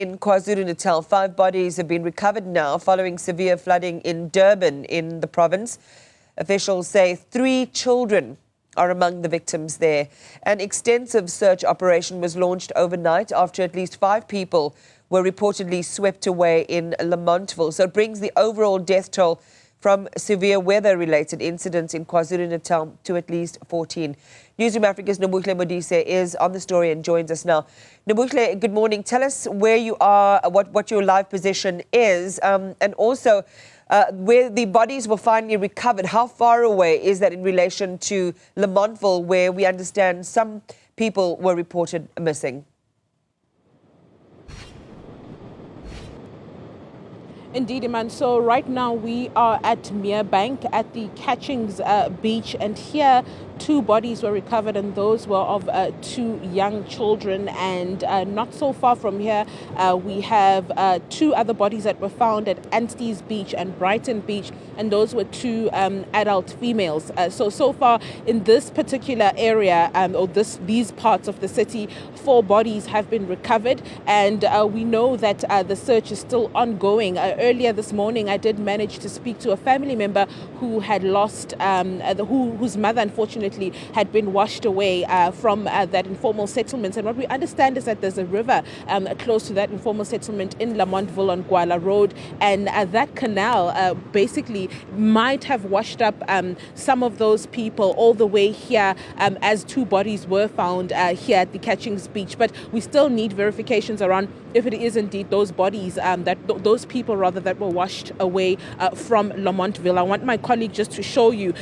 In KwaZulu-Natal, 5 bodies have been recovered now following severe flooding in Durban in the province. Officials say 3 children are among the victims there. An extensive search operation was launched overnight after at least 5 people were reportedly swept away in Lamontville. So it brings the overall death toll from severe weather-related incidents in KwaZulu-Natal to at least 14. Newzroom Afrika's Nobuhle Modise is on the story and joins us now. Nobuhle, good morning. Tell us where you are, what your live position is, and also where the bodies were finally recovered. How far away is that in relation to Lamontville, where we understand some people were reported missing? Indeed, Iman. So right now we are at Merebank at the Catchings beach, and here 2 bodies were recovered, and those were of 2 young children. And not so far from here, we have 2 other bodies that were found at Anstey's Beach and Brighton Beach, and those were 2 adult females. So far in this particular area, these parts of the city, 4 bodies have been recovered, and we know that the search is still ongoing. Earlier this morning, I did manage to speak to a family member who had lost, whose mother unfortunately had been washed away from that informal settlement. And what we understand is that there's a river close to that informal settlement in Lamontville on Gwala Road, and that canal basically might have washed up some of those people all the way here, as 2 bodies were found here at the Catchings Beach. But we still need verifications around if it is indeed those bodies, those people that were washed away from Lamontville. I want my colleague just to show you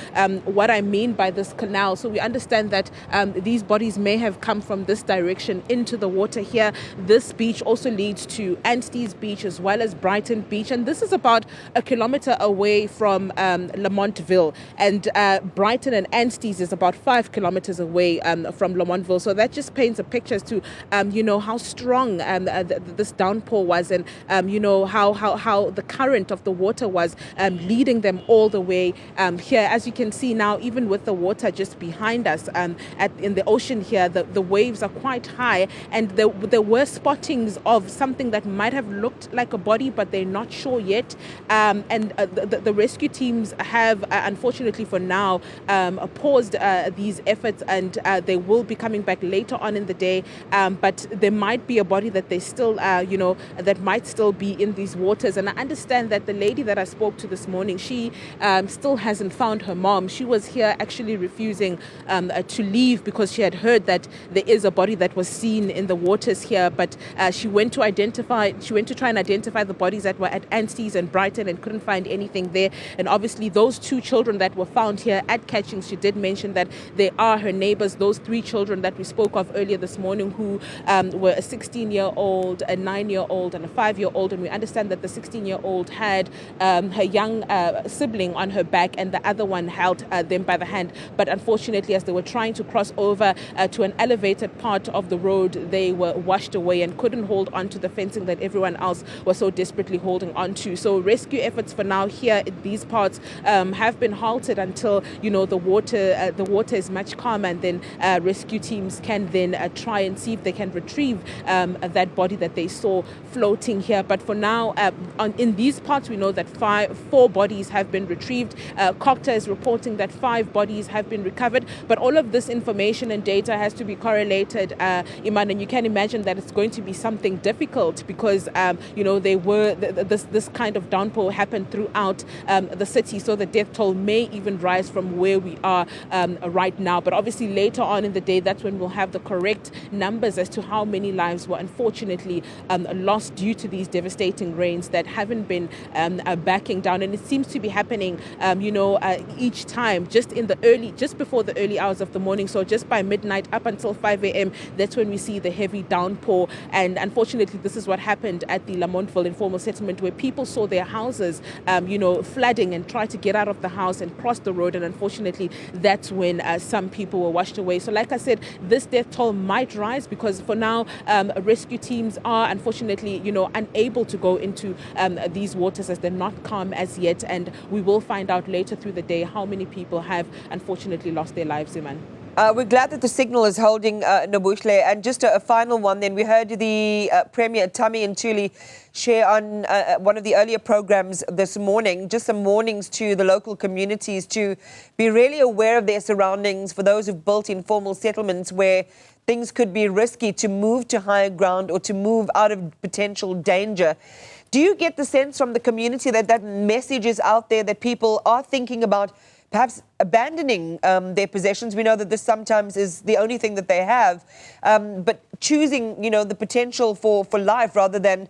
what I mean by this canal. So we understand that these bodies may have come from this direction into the water here. This beach also leads to Anstey's Beach as well as Brighton Beach, and this is about 1 kilometer away from Lamontville, and Brighton and Anstey's is about 5 kilometers away from Lamontville. So that just paints a picture as to how strong this downpour was, and how the current of the water was leading them all the way here. As you can see now, even with the water just behind us in the ocean here, the waves are quite high, and there were spottings of something that might have looked like a body, but they're not sure yet. And the rescue teams have, unfortunately for now, paused these efforts, and they will be coming back later on in the day. But there might be a body that they still, that might still be in these waters. And I understand that the lady that I spoke to this morning, she still hasn't found her mom. She was here actually refusing to leave because she had heard that there is a body that was seen in the waters here. But she went to try and identify the bodies that were at Anstey's and Brighton and couldn't find anything there. And obviously those 2 children that were found here at Catchings, she did mention that they are her neighbors, those 3 children that we spoke of earlier this morning, who were a 16-year-old, a 9-year-old and a 5-year-old. And we understand that the 16-year-old had her young sibling on her back, and the other one held them by the hand. But unfortunately, as they were trying to cross over to an elevated part of the road, they were washed away and couldn't hold on to the fencing that everyone else was so desperately holding on to. So rescue efforts for now here in these parts have been halted until the water is much calmer, and then rescue teams can then try and see if they can retrieve that body that they saw floating here. But for now, in these parts, we know that 4 bodies have been retrieved. COCTA is reporting that 5 bodies have been recovered, but all of this information and data has to be correlated, Iman, and you can imagine that it's going to be something difficult because they were this kind of downpour happened throughout the city, so the death toll may even rise from where we are right now. But obviously later on in the day, that's when we'll have the correct numbers as to how many lives were unfortunately lost due to these devastating rains that haven't been backing down. And it seems to be happening each time just before the early hours of the morning. So just by midnight up until 5 a.m., that's when we see the heavy downpour. And unfortunately, this is what happened at the Lamontville informal settlement, where people saw their houses flooding and tried to get out of the house and cross the road. And unfortunately, that's when some people were washed away. So like I said, this death toll might rise because for now, rescue teams are unfortunately, unable to go into these waters as they're not calm as yet. And we will find out later through the day how many people have unfortunately lost their lives, Iman. We're glad that the signal is holding, Nobuhle. And just a final one then. We heard the Premier Tami Ntuli share on one of the earlier programs this morning, just some warnings to the local communities to be really aware of their surroundings for those who've built informal settlements where things could be risky to move to higher ground or to move out of potential danger. Do you get the sense from the community that that message is out there, that people are thinking about perhaps abandoning their possessions? We know that this sometimes is the only thing that they have, but choosing, the potential for life rather than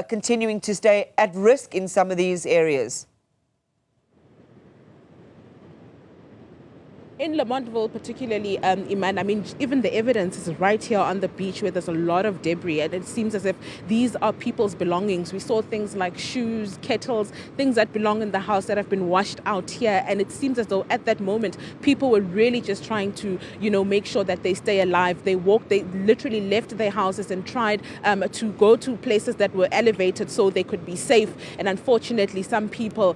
continuing to stay at risk in some of these areas. In Lamontville particularly, Iman, I mean, even the evidence is right here on the beach where there's a lot of debris, and it seems as if these are people's belongings. We saw things like shoes, kettles, things that belong in the house that have been washed out here, and it seems as though at that moment people were really just trying to, make sure that they stay alive. They literally left their houses and tried to go to places that were elevated so they could be safe, and unfortunately some people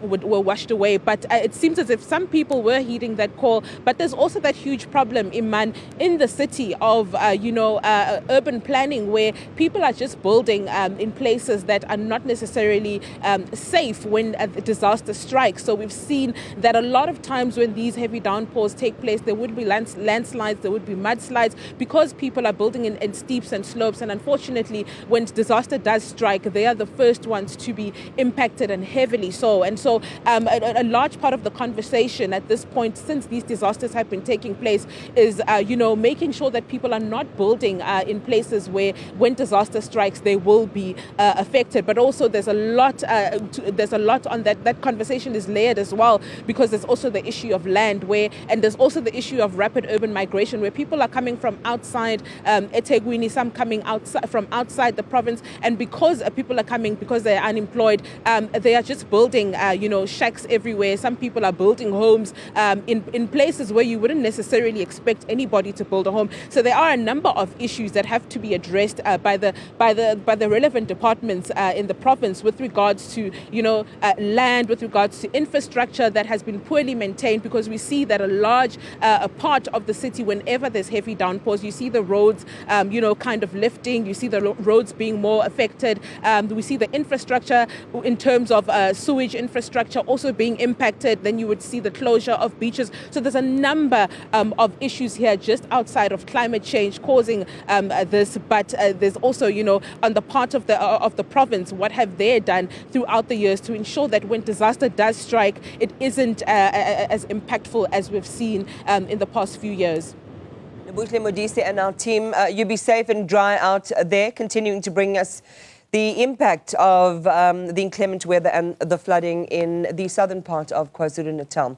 were washed away. But it seems as if some people were heeding that call, but there's also that huge problem, Iman, in the city of urban planning, where people are just building in places that are not necessarily safe when a disaster strikes. So we've seen that a lot of times when these heavy downpours take place, there would be landslides, there would be mudslides, because people are building in steeps and slopes, and unfortunately when disaster does strike, they are the first ones to be impacted, and heavily so. And so a large part of the conversation at this point, since these disasters have been taking place, is making sure that people are not building in places where when disaster strikes they will be affected. But also there's a lot on that conversation is layered as well, because there's also the issue of land, and there's also the issue of rapid urban migration, where people are coming from outside eThekwini, some coming from outside the province, and because people are coming because they're unemployed, they are just building shacks everywhere. Some people are building homes in places where you wouldn't necessarily expect anybody to build a home. So there are a number of issues that have to be addressed by the relevant departments in the province, with regards to land, with regards to infrastructure that has been poorly maintained, because we see that a large part of the city, whenever there's heavy downpours, you see the roads kind of lifting, you see the roads being more affected, we see the infrastructure in terms of sewage infrastructure also being impacted. Then you would see the closure of beaches. So there's a number of issues here just outside of climate change causing this, but there's also, on the part of the province, what have they done throughout the years to ensure that when disaster does strike, it isn't as impactful as we've seen in the past few years. Nobuhle Modise and our team, you be safe and dry out there, continuing to bring us the impact of the inclement weather and the flooding in the southern part of KwaZulu-Natal.